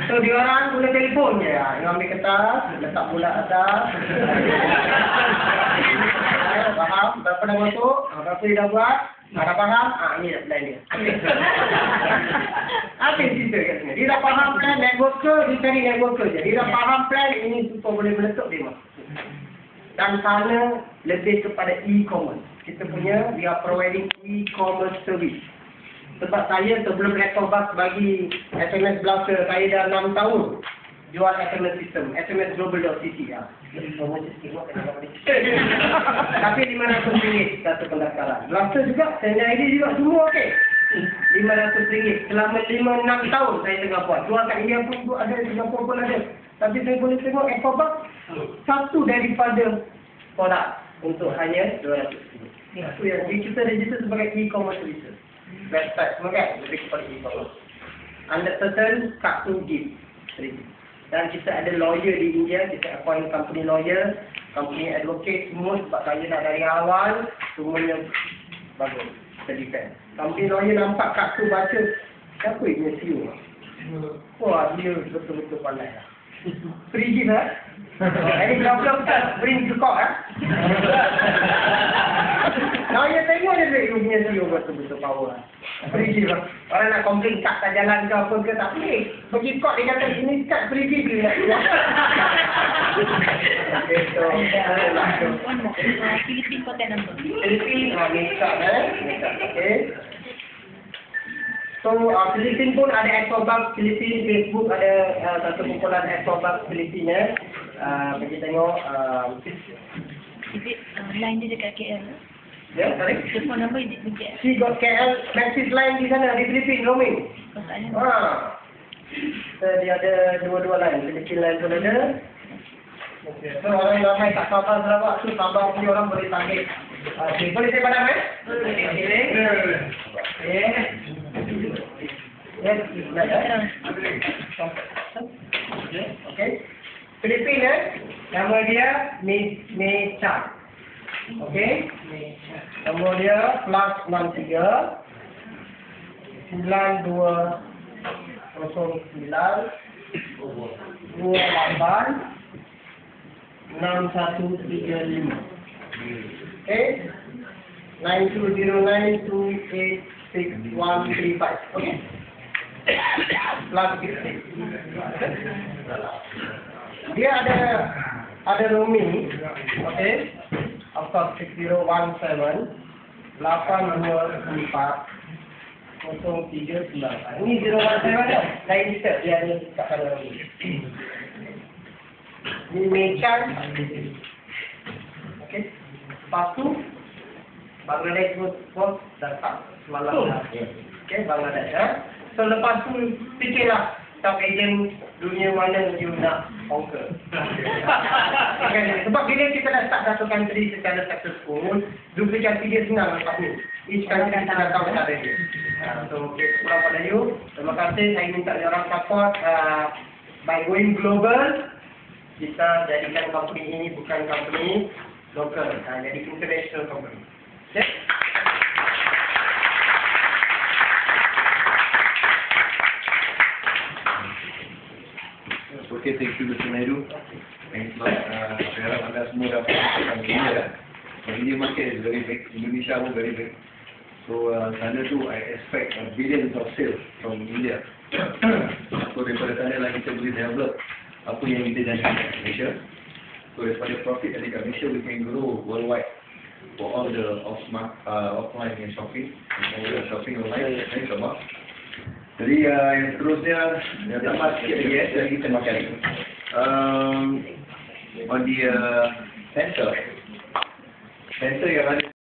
So diorang guna telefon je. Dia ambil kertas, letak pula atas. Faham? Berapa dah masuk? Berapa dia dah buat? Dah faham? Ini dah plan dia. Apa yang cerita kat sini? Dia dah faham plan networker, dia cari networker je. Dia dah faham plan, ini super boleh meletup dia masuk. Dan sana lebih kepada e-commerce. Kita punya, we are providing e-commerce service. Sebab saya sebelum Ecobus bagi SMS Blaster, saya dah 6 tahun jual SMS system, SMS Global.cc ya. Tapi RM500 satu pendaftaran. Blaster juga, Sender ID juga, semua okey. RM500 selama 5-6 tahun saya tengah buat. Jual kat India pun ada, Singapura pun ada. Tapi saya boleh tengok Ecobus satu daripada produk untuk hanya RM200. Itu yang kita register sebagai e-commerce services. Website semua kan lebih kepada e-commerce. Under certain kartu gift. Dan kita ada lawyer di India, kita appoint company lawyer, company advocate semua sebab saya dah dari awal semuanya bagus. Kita defend. Company lawyer nampak kartu baca, siapa yang CEO? Wah, dia betul-betul pandai lah. Free gift lah. Ini belum tak bring to court lah. Lawyer tengok dia duit punya CEO betul-betul power lah. Free gift lah. Orang nak komplain kad tak jalan ke apa ke tak boleh. Pergi court dia kata ini kad free gift dia nak keluar. Okay, so One more. Philippine contact number. Philippine, okay. So, Philippine pun ada Ecobus Philippine, Facebook ada satu kumpulan Ecobus Philippine. Pergi tengok. Is it line dia dekat KL? Ya, sorry. The phone number is it KL? She got KL message line di sana, di Philippine, roaming. So, dia ada dua-dua line, Philippine line pun ada. So, orang yang ramai kat Sabah Sarawak tu, Sabah punya orang boleh target. Boleh saya padam Yes, okay. Filipina, nama dia Mechan. Okay. Nombor dia +63 9209 28 6135. Okay. 9209286135. Okay. +60. Dia ada roaming, okay. Of course 6017 824 039. Ini 017 dah. Lain kita dia ada kat sana roaming. Ini Mechan. Okay. Lepas tu Bangladesh pun datang semalam dah. Okay, Bangladesh ya. So lepas tu fikirlah top agent dunia mana you nak conquer. Sebab bila kita dah start satu country secara successful, duplikasi dia senang lepas ni. Each country kita dah tahu cara dia. So okay, kurang pada you. Terima kasih, saya minta orang support by going global. Kita jadikan company ini bukan company local, jadi international company. Okay? Okay, thank you Mr. Naidu. Thanks a lot. Saya harap anda semua dapat tentang India. India market is very big. Indonesia pun very big. So sana tu I expect billions of sales from India. So daripada sana lah kita boleh develop apa yang kita janjikan kat Malaysia. So daripada profit dari kat Malaysia, we can grow worldwide for all the offline and shopping. Shopping online, thanks a lot. Jadi yang seterusnya, yang tambah sikit lagi jadi kita makan lagi. On the center yang ada